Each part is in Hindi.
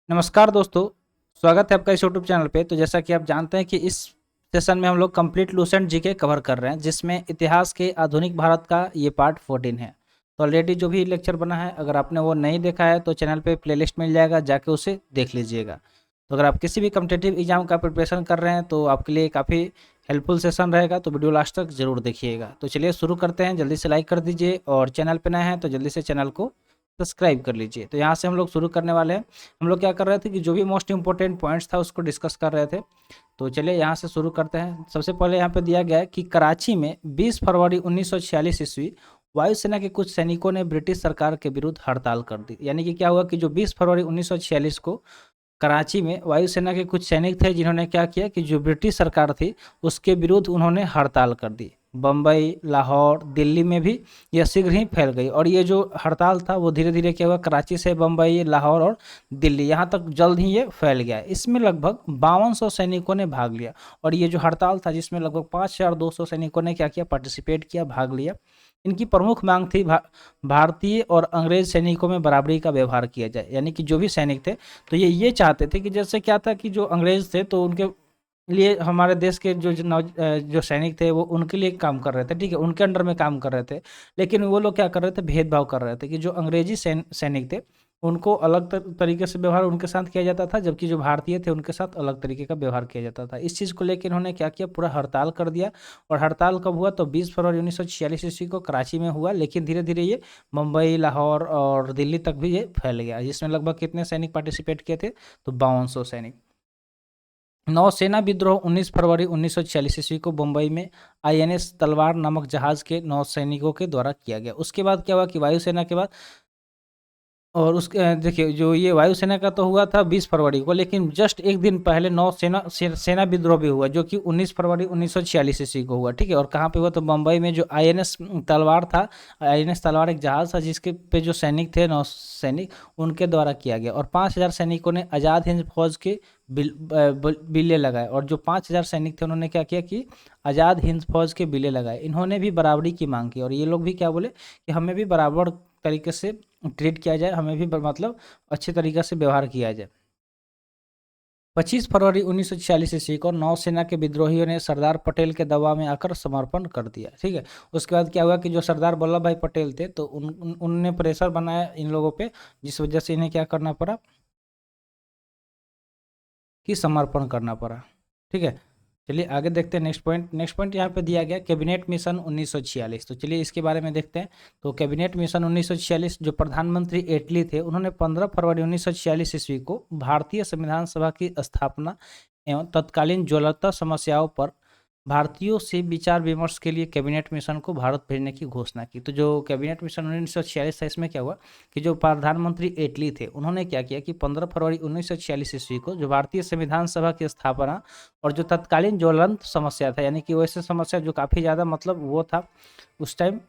नमस्कार दोस्तों, स्वागत है आपका इस यूट्यूब चैनल पे। तो जैसा कि आप जानते हैं कि इस सेशन में हम लोग कंप्लीट लूसेंट जीके कवर कर रहे हैं, जिसमें इतिहास के आधुनिक भारत का ये पार्ट 14 है। तो ऑलरेडी जो भी लेक्चर बना है, अगर आपने वो नहीं देखा है तो चैनल पे प्लेलिस्ट मिल जाएगा, जाके उसे देख लीजिएगा। तो अगर आप किसी भी कम्पिटिटिव एग्जाम का प्रिपरेशन कर रहे हैं तो आपके लिए काफ़ी हेल्पफुल सेशन रहेगा, तो वीडियो लास्ट तक ज़रूर देखिएगा। तो चलिए शुरू करते हैं। जल्दी से लाइक कर दीजिए और चैनल पर नए हैं तो जल्दी से चैनल को सब्सक्राइब कर लीजिए। तो यहाँ से हम लोग शुरू करने वाले हैं। हम लोग क्या कर रहे थे कि जो भी मोस्ट इंपॉर्टेंट पॉइंट्स था उसको डिस्कस कर रहे थे। तो चलिए यहाँ से शुरू करते हैं। सबसे पहले यहाँ पे दिया गया है कि कराची में 20 फरवरी 1946 ईस्वी वायुसेना के कुछ सैनिकों ने ब्रिटिश सरकार के विरुद्ध हड़ताल कर दी। यानी कि क्या हुआ कि जो 20 फरवरी 1946 को कराची में वायुसेना के कुछ सैनिक थे, जिन्होंने क्या किया कि जो ब्रिटिश सरकार थी उसके विरुद्ध उन्होंने हड़ताल कर दी। बम्बई, लाहौर, दिल्ली में भी यह शीघ्र ही फैल गई और ये जो हड़ताल था वो धीरे धीरे क्या हुआ, कराची से बम्बई, लाहौर और दिल्ली यहाँ तक जल्द ही ये फैल गया। इसमें लगभग 5200 सैनिकों ने भाग लिया और ये जो हड़ताल था जिसमें लगभग 5200 सैनिकों ने क्या किया, पार्टिसिपेट किया, भाग लिया। इनकी प्रमुख मांग थी भारतीय और अंग्रेज सैनिकों में बराबरी का व्यवहार किया जाए। यानी कि जो भी सैनिक थे तो ये चाहते थे कि जैसे क्या था कि जो अंग्रेज थे तो उनके लिए हमारे देश के जो सैनिक थे वो उनके लिए काम कर रहे थे, ठीक है, उनके अंडर में काम कर रहे थे। लेकिन वो लोग क्या कर रहे थे, भेदभाव कर रहे थे कि जो अंग्रेजी सैनिक थे उनको अलग तरीके से व्यवहार उनके साथ किया जाता था, जबकि जो भारतीय थे उनके साथ अलग तरीके का व्यवहार किया जाता था। इस चीज़ को लेकर इन्होंने क्या किया, पूरा हड़ताल कर दिया। और हड़ताल कब हुआ, तो 20 फरवरी 1946 ईस्वी को कराची में हुआ। लेकिन धीरे धीरे ये मुंबई, लाहौर और दिल्ली तक भी ये फैल गया, जिसमें लगभग कितने सैनिक पार्टिसिपेट किए थे, तो 5200 सैनिक। नौसेना विद्रोह 19 फरवरी 1946 ईस्वी को मुंबई में आईएनएस तलवार नामक जहाज के नौसैनिकों के द्वारा किया गया। उसके बाद क्या हुआ कि वायुसेना के बाद और उसके देखिए, जो ये वायुसेना का तो हुआ था 20 फरवरी को, लेकिन जस्ट एक दिन पहले सेना विद्रोह भी हुआ, जो कि 19 फरवरी 1946 ईस्वी को हुआ, ठीक है। और कहाँ पे हुआ, तो मुंबई में जो आईएनएस तलवार था। आईएनएस तलवार एक जहाज था जिसके पे जो सैनिक थे, नौ सैनिक, उनके द्वारा किया गया। और 5000 सैनिकों ने आज़ाद हिंद फौज के बिल्ले लगाए। और जो 5000 सैनिक थे उन्होंने क्या किया कि आज़ाद हिंद फौज के बिल्ले लगाए। इन्होंने भी बराबरी की मांग की और ये लोग भी क्या बोले कि हमें भी बराबर तरीके से ट्रीट किया जाए, हमें भी मतलब अच्छे तरीके से व्यवहार किया जाए। 25 फरवरी 1946 ईस्वी को नौसेना के विद्रोहियों ने सरदार पटेल के दबाव में आकर समर्पण कर दिया, ठीक है। उसके बाद क्या हुआ कि जो सरदार वल्लभ भाई पटेल थे तो उनने प्रेशर बनाया इन लोगों पे, जिस वजह से इन्हें क्या करना पड़ा कि समर्पण करना पड़ा, ठीक है। चलिए आगे देखते हैं नेक्स्ट पॉइंट यहाँ पे दिया गया कैबिनेट मिशन 1946। तो चलिए इसके बारे में देखते हैं। तो कैबिनेट मिशन 1946, जो प्रधानमंत्री एटली थे, उन्होंने 15 फरवरी 1946 ईस्वी को भारतीय संविधान सभा की स्थापना एवं तत्कालीन ज्वलंत समस्याओं पर भारतीयों से विचार विमर्श के लिए कैबिनेट मिशन को भारत भेजने की घोषणा की। तो जो कैबिनेट मिशन 1946 है, इसमें क्या हुआ कि जो प्रधानमंत्री एटली थे उन्होंने क्या किया कि 15 फरवरी 1946 ईस्वी को जो भारतीय संविधान सभा की स्थापना और जो तत्कालीन ज्वलंत समस्या था, यानी कि वैसे समस्या जो काफ़ी ज़्यादा मतलब वो था उस टाइम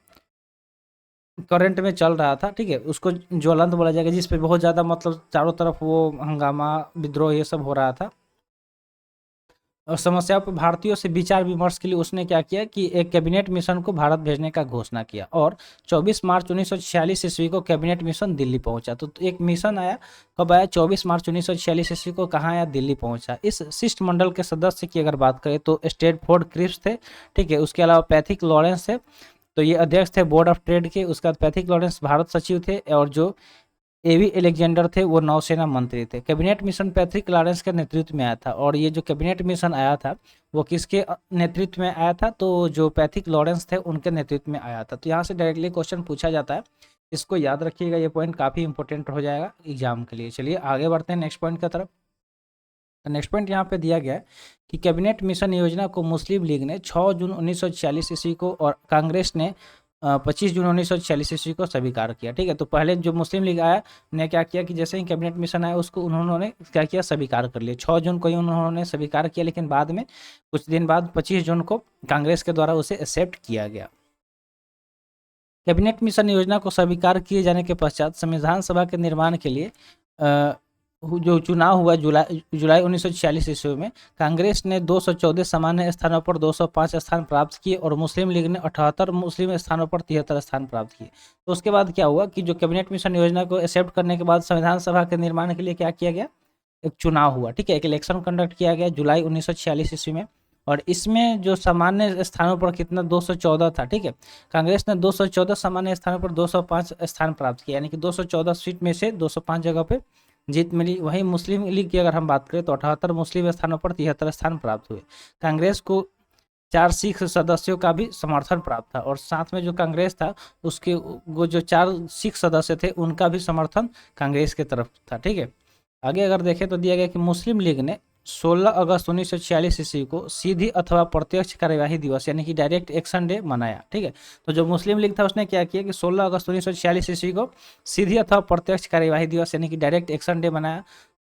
करंट में चल रहा था, ठीक है, उसको ज्वलंत बोला जाएगा, जिस पे बहुत ज़्यादा मतलब चारों तरफ वो हंगामा, विद्रोह, ये सब हो रहा था। और समस्याओं पर भारतीयों से विचार विमर्श के लिए उसने क्या किया कि एक कैबिनेट मिशन को भारत भेजने का घोषणा किया। और 24 मार्च 1946 ईस्वी को कैबिनेट मिशन दिल्ली पहुंचा। तो एक मिशन आया, कब आया, 24 मार्च 1946 ईस्वी को, कहाँ आया, दिल्ली पहुंचा। इस शिष्टमंडल के सदस्य की अगर बात करें तो स्टेटफोर्ड क्रिप्स थे, ठीक है। उसके अलावा पैथिक लॉरेंस थे, तो ये अध्यक्ष थे बोर्ड ऑफ ट्रेड के। उसके बाद पैथिक लॉरेंस भारत सचिव थे और जो एवी एलेक्जेंडर थे वो नौसेना मंत्री थे। कैबिनेट मिशन पैट्रिक लॉरेंस के नेतृत्व में आया था। और ये जो कैबिनेट मिशन आया था वो किसके नेतृत्व में आया था, तो जो पैट्रिक लॉरेंस थे उनके नेतृत्व में आया था। तो यहाँ से डायरेक्टली क्वेश्चन पूछा जाता है, इसको याद रखिएगा, ये पॉइंट काफ़ी इंपॉर्टेंट हो जाएगा एग्जाम के लिए। चलिए आगे बढ़ते हैं नेक्स्ट पॉइंट की तरफ। नेक्स्ट पॉइंट यहाँ पे दिया गया है कि कैबिनेट मिशन योजना को मुस्लिम लीग ने 6 जून 1946 ईस्वी को और कांग्रेस ने 25 जून 1946 ईस्वी को स्वीकार किया, ठीक है। तो पहले जो मुस्लिम लीग आया ने क्या किया कि जैसे ही कैबिनेट मिशन आया उसको उन्होंने क्या किया, स्वीकार कर लिया। 6 जून को ही उन्होंने स्वीकार किया, लेकिन बाद में कुछ दिन बाद 25 जून को कांग्रेस के द्वारा उसे एक्सेप्ट किया गया। कैबिनेट मिशन योजना को स्वीकार किए जाने के पश्चात संविधान सभा के निर्माण के लिए जो चुनाव हुआ जुलाई 1946 ईस्वी में, कांग्रेस ने 214 सामान्य स्थानों पर 205 स्थान प्राप्त किए और मुस्लिम लीग ने 78 मुस्लिम स्थानों पर 73 स्थान प्राप्त किए। तो उसके बाद क्या हुआ कि जो कैबिनेट मिशन योजना को एक्सेप्ट करने के बाद संविधान सभा के निर्माण के लिए क्या किया गया, एक चुनाव हुआ, ठीक है, एक इलेक्शन कंडक्ट किया गया जुलाई 1946 ईस्वी में। और इसमें जो सामान्य स्थानों पर कितना 214 था, ठीक है। कांग्रेस ने 214 सामान्य स्थानों पर 205 स्थान प्राप्त किया, यानी कि 214 सीट में से 205 जगह पे जीत मिली। वहीं मुस्लिम लीग की अगर हम बात करें तो 78 मुस्लिम स्थानों पर 73 स्थान प्राप्त हुए। कांग्रेस को 4 सिख सदस्यों का भी समर्थन प्राप्त था, और साथ में जो कांग्रेस था उसके वो जो 4 सिख सदस्य थे उनका भी समर्थन कांग्रेस की तरफ था, ठीक है। आगे अगर देखें तो दिया गया कि मुस्लिम लीग ने 16 अगस्त 1946 ईस्वी को सीधी अथवा प्रत्यक्ष कार्यवाही दिवस यानी कि डायरेक्ट एक्शन डे मनाया, ठीक है। तो जो मुस्लिम लीग था उसने क्या किया कि 16 अगस्त 1946 ईस्वी को सीधी अथवा प्रत्यक्ष कार्यवाही दिवस यानी कि डायरेक्ट एक्शन डे मनाया।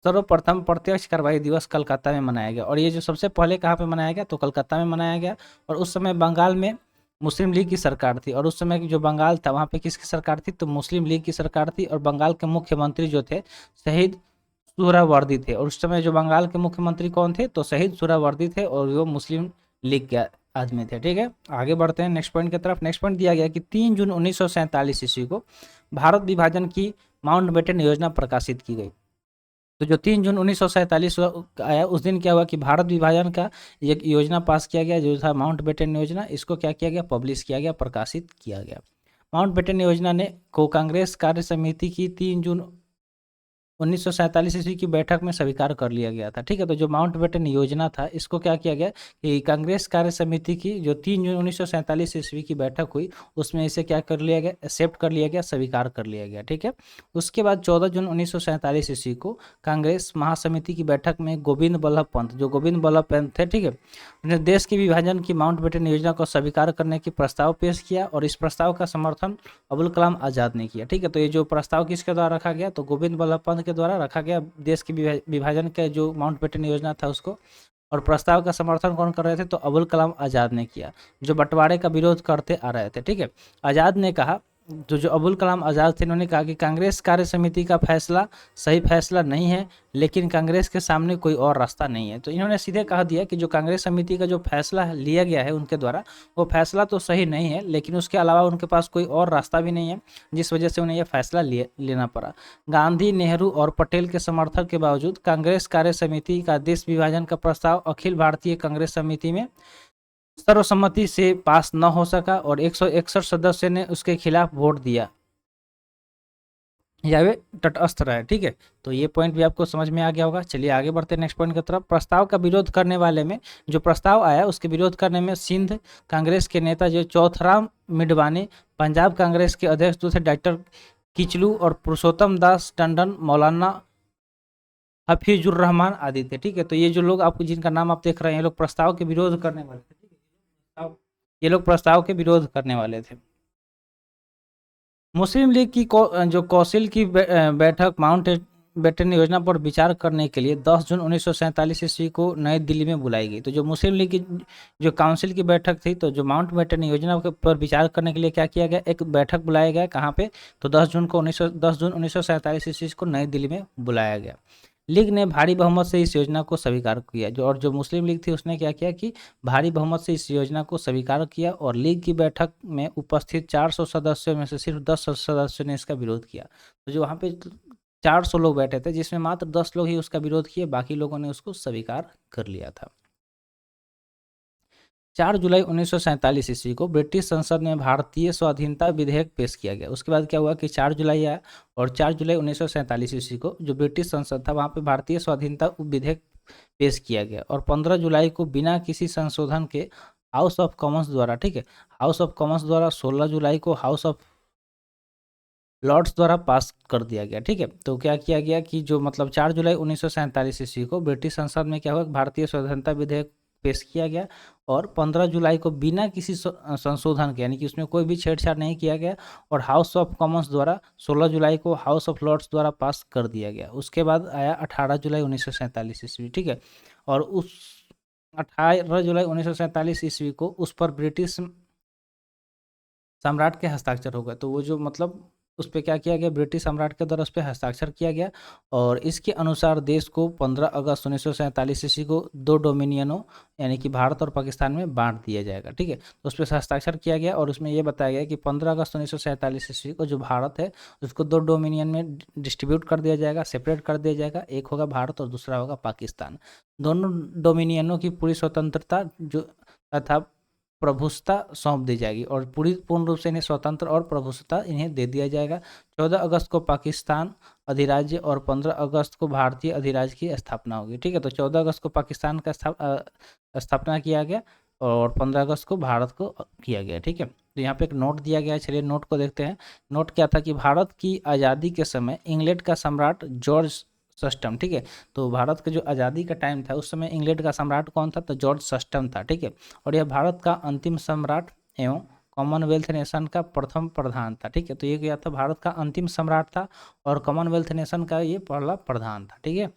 सर्वप्रथम प्रत्यक्ष कार्यवाही दिवस कलकत्ता में मनाया गया, और ये जो सबसे पहले कहाँ पे मनाया गया तो कलकत्ता में मनाया गया। और उस समय बंगाल में मुस्लिम लीग की सरकार थी, और उस समय की जो बंगाल था वहाँ पे किसकी सरकार थी तो मुस्लिम लीग की सरकार थी। और बंगाल के मुख्यमंत्री जो थे शहीद सुहरावर्दी थे, और उस समय जो बंगाल के मुख्यमंत्री कौन थे तो शहीद सुहरावर्दी थे, और वो मुस्लिम लीग के आदमी थे, ठीक है। आगे बढ़ते हैं नेक्स्ट पॉइंट की तरफ। नेक्स्ट पॉइंट दिया गया कि 3 जून 1947 ईस्वी को भारत विभाजन की माउंटबेटन योजना प्रकाशित की गई। तो जो 3 जून 1947 आया उस दिन क्या हुआ कि भारत विभाजन का एक योजना पास किया गया, जो था माउंटबेटन योजना। इसको क्या किया गया, पब्लिश किया गया, प्रकाशित किया गया। माउंटबेटन योजना ने को कांग्रेस कार्य समिति की 3 जून 1947 ईस्वी की बैठक में स्वीकार कर लिया गया था, ठीक है। तो जो माउंटबेटन योजना था इसको क्या किया गया कि कांग्रेस कार्य समिति की जो 3 जून 1947 ईस्वी की बैठक हुई उसमें इसे क्या कर लिया गया, एक्सेप्ट कर लिया गया, स्वीकार कर लिया गया, ठीक है। उसके बाद 14 जून 1947 ईस्वी को कांग्रेस महासमिति की बैठक में गोविंद बल्लभ पंत, जो गोविंद बल्लभ पंत थे, ठीक है, उन्हें देश के विभाजन की माउंटबेटन योजना को स्वीकार करने की प्रस्ताव पेश किया, और इस प्रस्ताव का समर्थन अबुल कलाम आज़ाद ने किया, ठीक है। तो ये जो प्रस्ताव किसके द्वारा रखा गया तो गोविंद बल्लभ पंत के द्वारा रखा गया, देश की विभाजन के जो माउंटबेटन योजना था उसको। और प्रस्ताव का समर्थन कौन कर रहे थे तो अबुल कलाम आज़ाद ने किया, जो बंटवारे का विरोध करते आ रहे थे, ठीक है। आज़ाद ने कहा, जो अबुल कलाम आज़ाद थे उन्होंने कहा कि कांग्रेस कार्य समिति का फैसला सही फैसला नहीं है, लेकिन कांग्रेस के सामने कोई और रास्ता नहीं है। तो इन्होंने सीधे कहा दिया कि जो कांग्रेस समिति का जो फैसला लिया गया है उनके द्वारा वो फैसला तो सही नहीं है, लेकिन उसके अलावा उनके पास कोई और रास्ता भी नहीं है, जिस वजह से उन्हें यह फैसला लेना पड़ा। गांधी, नेहरू और पटेल के समर्थन के बावजूद कांग्रेस कार्य समिति का देश विभाजन का प्रस्ताव अखिल भारतीय कांग्रेस समिति में सर्वसम्मति से पास न हो सका, और 161 सदस्य ने उसके खिलाफ वोट दिया या वे तटस्थ रहे, ठीक है। तो ये पॉइंट भी आपको समझ में आ गया होगा। चलिए आगे बढ़ते हैं नेक्स्ट पॉइंट की तरफ। प्रस्ताव का विरोध करने वाले में जो प्रस्ताव आया उसके विरोध करने में सिंध कांग्रेस के नेता जो चौथराम मिडवानी, पंजाब कांग्रेस के अध्यक्ष जो थे डॉक्टर किचलू, और पुरुषोत्तम दास टंडन, मौलाना हफीजुर रहमान आदि थे, ठीक है। तो ये जो लोग आपको जिनका नाम आप देख रहे हैं ये लोग प्रस्ताव के विरोध करने वाले थे, ये लोग प्रस्ताव के विरोध करने वाले थे। मुस्लिम लीग की जो कौंसिल की बैठक माउंटबेटन योजना पर विचार करने के लिए 10 जून 1947 ईस्वी को नई दिल्ली में बुलाई गई। तो जो मुस्लिम लीग की जो काउंसिल की बैठक थी, तो जो माउंटबेटन योजना पर विचार करने के लिए क्या किया गया, एक बैठक बुलाया गया, कहाँ पे तो 10 जून 1947 ईस्वी को नई दिल्ली में बुलाया गया। लीग ने भारी बहुमत से इस योजना को स्वीकार किया, जो मुस्लिम लीग थी उसने क्या किया कि भारी बहुमत से इस योजना को स्वीकार किया, और लीग की बैठक में उपस्थित 400 सदस्यों में से सिर्फ 10 सदस्यों ने इसका विरोध किया। तो जो वहाँ पे 400 लोग बैठे थे जिसमें मात्र 10 लोग ही उसका विरोध किए, बाकी लोगों ने उसको स्वीकार कर लिया था। 4 जुलाई 1947 ईस्वी को ब्रिटिश संसद में भारतीय स्वाधीनता विधेयक पेश किया गया। उसके बाद क्या हुआ कि 4 जुलाई आया, और 4 जुलाई 1947 ईस्वी को जो ब्रिटिश संसद था वहाँ पे भारतीय स्वाधीनता विधेयक पेश किया गया, और 15 जुलाई को बिना किसी संशोधन के हाउस ऑफ कॉमन्स द्वारा, ठीक है, हाउस ऑफ कॉमन्स द्वारा 16 जुलाई को हाउस ऑफ लॉर्ड्स द्वारा पास कर दिया गया, ठीक है। तो क्या किया गया कि जो मतलब 4 जुलाई 1947 ईस्वी को ब्रिटिश संसद में क्या हुआ, भारतीय स्वतंत्रता विधेयक पेश किया गया, और 15 जुलाई को बिना किसी संशोधन के, यानी कि उसमें कोई भी छेड़छाड़ नहीं किया गया, और हाउस ऑफ कॉमन्स द्वारा 16 जुलाई को हाउस ऑफ लॉर्ड्स द्वारा पास कर दिया गया। उसके बाद आया 18 जुलाई 1947 ईस्वी, ठीक है, और उस 18 जुलाई 1947 ईस्वी को उस पर ब्रिटिश सम्राट के हस्ताक्षर हो गए। तो वो जो मतलब उस पर क्या किया गया, ब्रिटिश सम्राट के द्वारा उस पर हस्ताक्षर किया गया और इसके अनुसार देश को 15 अगस्त 1947 ईस्वी को 2 डोमिनियनों यानी कि भारत और पाकिस्तान में बांट दिया जाएगा। ठीक है, तो उस पर हस्ताक्षर किया गया और उसमें ये बताया गया कि 15 अगस्त 1947 ईस्वी को जो भारत है उसको 2 डोमिनियन में डिस्ट्रीब्यूट कर दिया जाएगा, सेपरेट कर दिया जाएगा। एक होगा भारत और दूसरा होगा पाकिस्तान। दोनों डोमिनियनों की पूरी स्वतंत्रता जो तथा प्रभुसत्ता सौंप दी जाएगी और पूर्ण रूप से इन्हें स्वतंत्र और प्रभुसत्ता इन्हें दे दिया जाएगा। 14 अगस्त को पाकिस्तान अधिराज्य और 15 अगस्त को भारतीय अधिराज्य की स्थापना होगी। ठीक है, तो 14 अगस्त को पाकिस्तान का स्थापना किया गया और 15 अगस्त को भारत को किया गया। ठीक है, तो यहाँ पे एक नोट दिया गया है, चलिए नोट को देखते हैं। नोट क्या था कि भारत की आज़ादी के समय इंग्लैंड का सम्राट जॉर्ज सस्टम, ठीक है, तो भारत का जो आज़ादी का टाइम था उस समय इंग्लैंड का सम्राट कौन था, तो जॉर्ज सस्टम था। ठीक है, और यह भारत का अंतिम सम्राट एवं कॉमनवेल्थ नेशन का प्रथम प्रधान था। ठीक है, तो ये क्या था, भारत का अंतिम सम्राट था और कॉमनवेल्थ नेशन का ये पहला प्रधान था। ठीक है,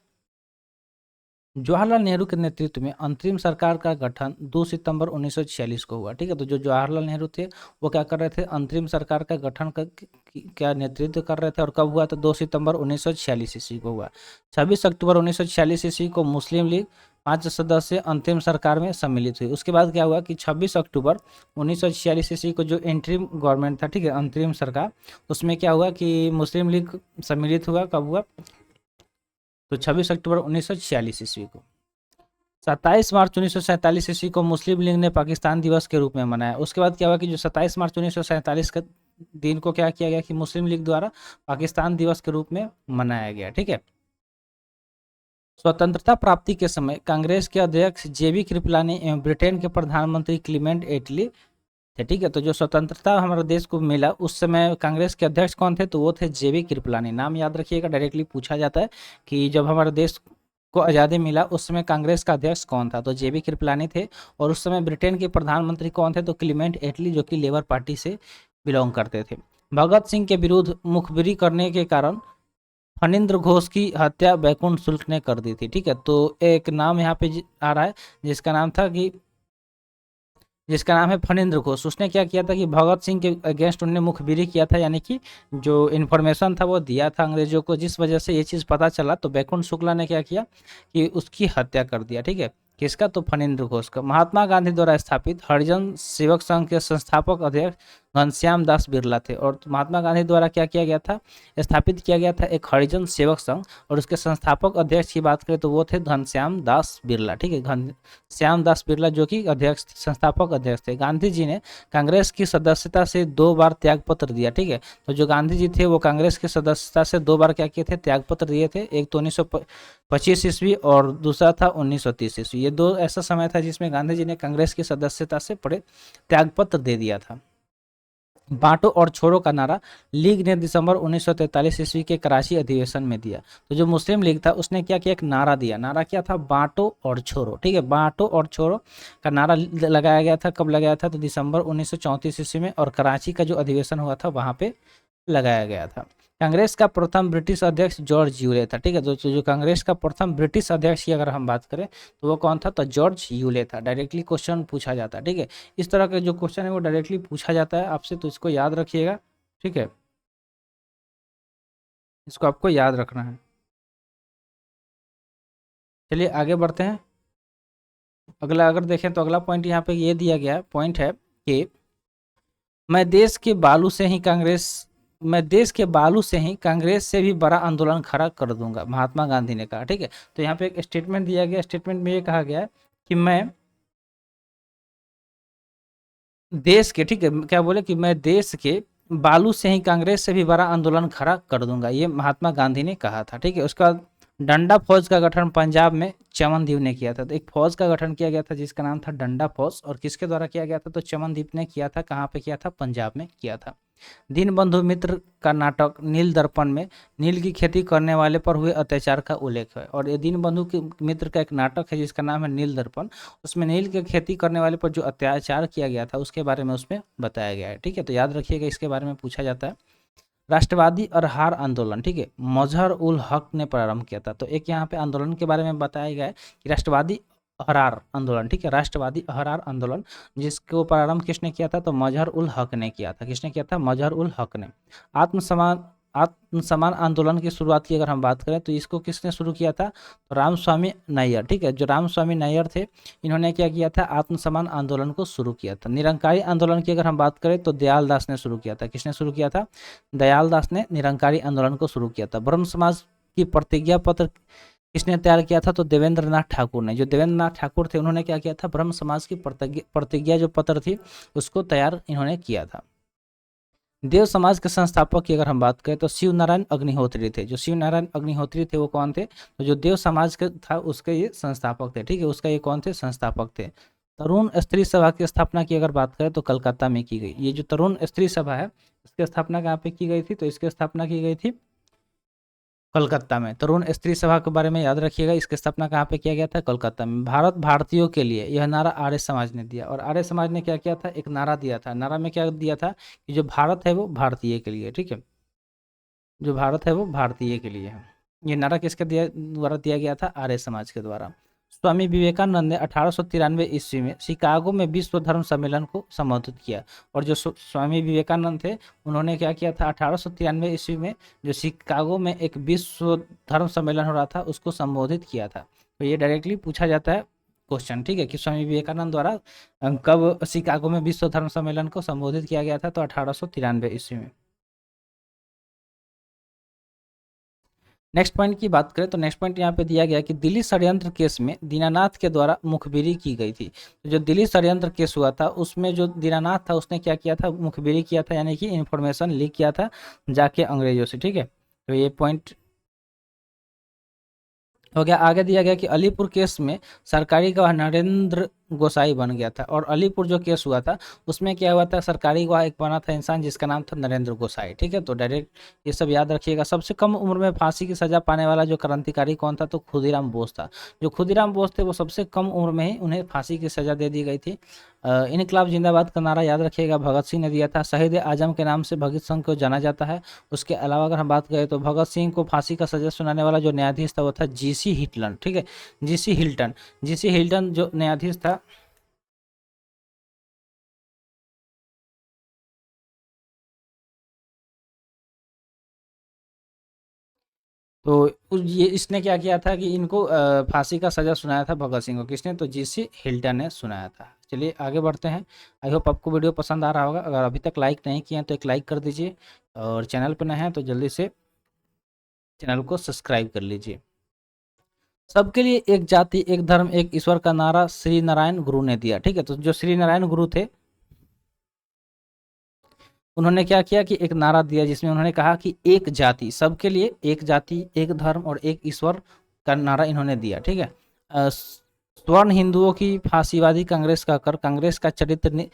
जवाहरलाल नेहरू के नेतृत्व में अंतरिम सरकार का गठन 2 सितंबर 1946 को हुआ। ठीक है, तो जो जवाहरलाल नेहरू थे वो क्या कर रहे थे, अंतरिम सरकार का गठन का नेतृत्व कर रहे थे और कब हुआ, तो 2 सितंबर 1946 ईस्वी को हुआ। 26 अक्टूबर 1946 ईस्वी को मुस्लिम लीग 5 सदस्य अंतरिम सरकार में सम्मिलित हुई। उसके बाद क्या हुआ कि 26 अक्टूबर 1946 ईस्वी को जो इंटरिम गवर्नमेंट था, ठीक है, अंतरिम सरकार, उसमें क्या हुआ कि मुस्लिम लीग सम्मिलित हुआ। कब हुआ, तो 26 अक्टूबर 1946 ईस्वी को। 27 मार्च 1947 ईस्वी को मुस्लिम लीग ने पाकिस्तान दिवस के रूप में मनाया। उसके बाद क्या हुआ कि जो 27 मार्च 1947 के दिन को क्या किया गया कि मुस्लिम लीग द्वारा पाकिस्तान दिवस के रूप में मनाया गया। ठीक है, स्वतंत्रता प्राप्ति के समय कांग्रेस के अध्यक्ष जेबी कृपलानी एवं ब्रिटेन के प्रधानमंत्री क्लीमेंट एटली थे। ठीक है, तो जो स्वतंत्रता हमारे देश को मिला उस समय कांग्रेस के अध्यक्ष कौन थे, तो वो थे जेबी कृपलानी। नाम याद रखिएगा, डायरेक्टली पूछा जाता है कि जब हमारे देश को आज़ादी मिला उस समय कांग्रेस का अध्यक्ष कौन था, तो जेबी कृपलानी थे। और उस समय ब्रिटेन के प्रधानमंत्री कौन थे, तो क्लीमेंट एटली, जो कि लेबर पार्टी से बिलोंग करते थे। भगत सिंह के विरुद्ध मुखबिरी करने के कारण फणींद्र घोष की हत्या बैकुंठ शुक्ल ने कर दी थी। ठीक है, तो एक नाम यहाँ पे आ रहा है जिसका नाम है फणींद्र घोष। उसने क्या किया था कि भगत सिंह के अगेंस्ट उन्होंने मुखबिरी किया था, यानी कि जो इन्फॉर्मेशन था वो दिया था अंग्रेजों को, जिस वजह से ये चीज़ पता चला तो बैकुंठ शुक्ला ने क्या किया कि उसकी हत्या कर दिया। ठीक है, किसका, तो फणींद्र घोष का। महात्मा गांधी द्वारा स्थापित हरिजन सेवक संघ के संस्थापक अध्यक्ष घनश्याम दास बिरला थे। और महात्मा गांधी द्वारा क्या किया गया था, स्थापित किया गया था एक हरिजन सेवक संघ और उसके संस्थापक अध्यक्ष की बात करें तो वो थे घनश्याम दास बिरला। ठीक है, घनश्याम दास बिरला जो कि अध्यक्ष, संस्थापक अध्यक्ष थे। गांधी जी ने कांग्रेस की सदस्यता से 2 बार त्यागपत्र दिया। ठीक है, तो जो गांधी जी थे वो कांग्रेस की सदस्यता से 2 बार क्या किए थे, त्यागपत्र दिए थे। एक तो 1925 ईस्वी और दूसरा था 1930 ईस्वी। ये 2 ऐसा समय था जिसमें गांधी जी ने कांग्रेस की सदस्यता से त्यागपत्र दे दिया था। बांटो और छोड़ो का नारा लीग ने दिसंबर 1943 ईस्वी के कराची अधिवेशन में दिया। तो जो मुस्लिम लीग था उसने क्या किया, एक नारा दिया। नारा क्या था, बांटो और छोड़ो। ठीक है, बांटो और छोड़ो का नारा लगाया गया था। कब लगाया था, तो दिसंबर 1934 ईस्वी में, और कराची का जो अधिवेशन हुआ था वहां पे लगाया गया था। कांग्रेस का प्रथम ब्रिटिश अध्यक्ष जॉर्ज यूले था। ठीक है, तो जो कांग्रेस का प्रथम ब्रिटिश अध्यक्ष की अगर हम बात करें तो वो कौन था, तो जॉर्ज यूले था। डायरेक्टली क्वेश्चन पूछा जाता है। ठीक है, इस तरह का जो क्वेश्चन है वो डायरेक्टली पूछा जाता है आपसे, तो इसको याद रखिएगा। ठीक है, इसको आपको याद रखना है। चलिए आगे बढ़ते हैं। अगला अगर देखें तो अगला पॉइंट यहाँ पे ये दिया गया पॉइंट है कि मैं देश के बालू से ही कांग्रेस से भी बड़ा आंदोलन खड़ा कर दूंगा, महात्मा गांधी ने कहा। ठीक है, तो यहाँ पे एक स्टेटमेंट दिया गया। स्टेटमेंट में ये कहा गया कि मैं देश के, ठीक है, क्या बोले कि मैं देश के बालू से ही कांग्रेस से भी बड़ा आंदोलन खड़ा कर दूंगा, ये महात्मा गांधी ने कहा था। ठीक है, उसका डंडा फौज का गठन पंजाब में चमनदीप ने किया था। तो एक फौज का गठन किया गया था जिसका नाम था डंडा फौज, और किसके द्वारा किया गया था, तो चमनदीप ने किया था। कहाँ पे किया था, पंजाब में किया था। दीनबंधु मित्र का नाटक नील दर्पण में नील की खेती करने वाले पर हुए अत्याचार का उल्लेख है। और ये दीनबंधु के मित्र का एक नाटक है जिसका नाम है नील दर्पण। उसमें नील की खेती करने वाले पर जो अत्याचार किया गया था उसके बारे में उसमें बताया गया है। ठीक है, तो याद रखिएगा, इसके बारे में पूछा जाता है। राष्ट्रवादी अरहार आंदोलन, ठीक है, मजहर उल हक ने प्रारंभ किया था। तो एक यहाँ पे आंदोलन के बारे में बताया गया है कि राष्ट्रवादी अहरार आंदोलन, ठीक है, राष्ट्रवादी अहरार आंदोलन, जिसको प्रारंभ किसने किया था? तो मजहर उल हक ने किया था। किसने किया था? मजहर उल हक ने। आत्मसम्मान आंदोलन की शुरुआत की अगर हम बात करें तो इसको किसने शुरू किया था? तो रामस्वामी नायर, ठीक है, जो रामस्वामी नायर थे, इन्होंने क्या किया था? आत्मसम्मान आंदोलन को शुरू किया था। निरंकारी आंदोलन की अगर हम बात करें तो दयाल दास ने शुरू किया था। किसने शुरू किया था? दयाल दास ने निरंकारी आंदोलन को शुरू किया था। ब्रह्म समाज की प्रतिज्ञा पत्र किसने तैयार किया था? तो देवेंद्र नाथ ठाकुर ने। जो देवेंद्र नाथ ठाकुर थे, उन्होंने क्या किया था? ब्रह्म समाज की प्रतिज्ञा जो पत्र थी उसको तैयार इन्होंने किया था। देव समाज के संस्थापक की अगर हम बात करें तो शिव नारायण अग्निहोत्री थे। जो शिव नारायण अग्निहोत्री थे वो कौन थे? तो जो देव समाज का था उसके ये संस्थापक थे, ठीक है, उसका ये कौन थे? संस्थापक थे। तरुण स्त्री सभा की स्थापना की अगर बात करें तो कलकत्ता में की गई। ये जो तरुण स्त्री सभा है इसकी स्थापना कहाँ पे की गई थी? तो इसकी स्थापना की गई थी कोलकाता में। तरुण स्त्री सभा के बारे में याद रखिएगा, इसकी स्थापना कहाँ पे किया गया था? कोलकाता में। भारत भारतीयों के लिए यह नारा आर्य समाज ने दिया। और आर्य समाज ने क्या किया था? एक नारा दिया था। नारा में क्या दिया था? कि जो भारत है वो भारतीय के लिए, ठीक है, जो भारत है वो भारतीय के लिए है। ये नारा किसके द्वारा दिया गया था? आर्य समाज के द्वारा। स्वामी विवेकानंद ने 1893 ईस्वी में शिकागो में विश्व धर्म सम्मेलन को संबोधित किया। और जो स्वामी विवेकानंद थे उन्होंने क्या किया था? 1893 ईस्वी में जो शिकागो में एक विश्व धर्म सम्मेलन हो रहा था उसको संबोधित किया था। तो ये डायरेक्टली पूछा जाता है क्वेश्चन, ठीक है, कि स्वामी विवेकानंद द्वारा कब शिकागो में विश्व धर्म सम्मेलन को संबोधित किया गया था? तो 1893 ईस्वी में। नेक्स्ट पॉइंट की बात करें तो नेक्स्ट पॉइंट यहाँ पे दिया गया कि दिल्ली षड्यंत्र केस में दीनानाथ के द्वारा मुखबिरी की गई थी। तो जो दिल्ली षड्यंत्र केस हुआ था उसमें जो दीनानाथ था उसने क्या किया था? मुखबिरी किया था, यानी कि इन्फॉर्मेशन लीक किया था जाके अंग्रेजों से, ठीक है। तो ये पॉइंट हो गया। आगे दिया गया कि अलीपुर केस में सरकारी गवाह नरेंद्र गोसाई बन गया था। और अलीपुर जो केस हुआ था उसमें क्या हुआ था? सरकारी गवाह एक बना था इंसान जिसका नाम था नरेंद्र गोसाई, ठीक है। तो डायरेक्ट ये सब याद रखिएगा। सबसे कम उम्र में फांसी की सजा पाने वाला जो क्रांतिकारी कौन था? तो खुदीराम बोस था। जो खुदीराम बोस थे वो सबसे कम उम्र में ही उन्हें फांसी की सजा दे दी गई थी। इनकलाब जिंदाबाद का नारा याद रखिएगा, भगत सिंह ने दिया था। शहीद आजम के नाम से भगत सिंह को जाना जाता है। उसके अलावा अगर हम बात करें तो भगत सिंह को फांसी का सजा सुनाने वाला जो न्यायाधीश था वो था जीसी हिटलन, ठीक है, जीसी हिल्टन। जीसी हिल्टन जो न्यायाधीश था तो ये इसने क्या किया था कि इनको फांसी का सजा सुनाया था भगत सिंह को। किसने? तो जीसी हिल्टन ने सुनाया था। चलिए आगे बढ़ते हैं। आई होप आपको वीडियो पसंद आ रहा होगा। अगर अभी तक लाइक नहीं किए हैं तो एक लाइक कर दीजिए, और चैनल पर नए हैं तो जल्दी से चैनल को सब्सक्राइब कर लीजिए। सबके लिए एक जाति, एक धर्म, एक ईश्वर का नारा श्री नारायण गुरु ने दिया, ठीक है। तो जो श्री नारायण गुरु थे उन्होंने क्या किया कि एक नारा दिया जिसमें उन्होंने कहा कि एक जाति, सबके लिए एक जाति, एक धर्म और एक ईश्वर का नारा इन्होंने दिया, ठीक है। स्वर्ण हिंदुओं की फांसीवादी कांग्रेस का कर कांग्रेस का चरित्र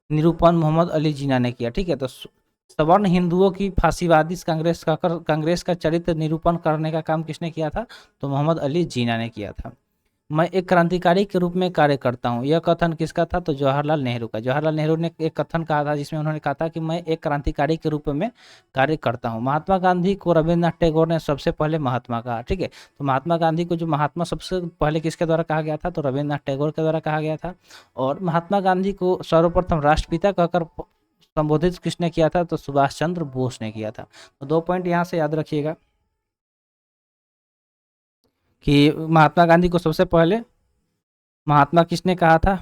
निरूपण मोहम्मद अली जिन्ना ने किया, ठीक है। तो सवर्ण हिंदुओं की फांसीवादी कांग्रेस का कर कांग्रेस का चरित्र निरूपण करने का काम किसने किया था? तो मोहम्मद अली जिन्ना ने किया था। मैं एक क्रांतिकारी के रूप में कार्य करता हूं, यह कथन किसका था? तो जवाहरलाल नेहरू का। जवाहरलाल नेहरू ने एक कथन कहा था जिसमें उन्होंने कहा था कि मैं एक क्रांतिकारी के रूप में कार्य करता हूं। महात्मा गांधी को रविन्द्रनाथ टैगोर ने सबसे पहले महात्मा कहा, ठीक है। तो महात्मा गांधी को जो महात्मा सबसे पहले किसके द्वारा कहा गया था? तो रविन्द्रनाथ टैगोर के द्वारा कहा गया था। और महात्मा गांधी को सर्वप्रथम राष्ट्रपिता कहकर संबोधित किसने किया था? तो सुभाष चंद्र बोस ने किया था। तो 2 पॉइंट यहाँ से याद रखिएगा कि महात्मा गांधी को सबसे पहले महात्मा किसने कहा था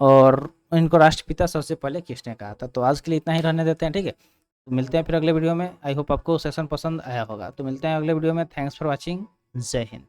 और इनको राष्ट्रपिता सबसे पहले किसने कहा था। तो आज के लिए इतना ही रहने देते हैं, ठीक है। तो मिलते हैं फिर अगले वीडियो में। आई होप आपको सेशन पसंद आया होगा। तो मिलते हैं अगले वीडियो में। Thanks for watching. जय हिंद।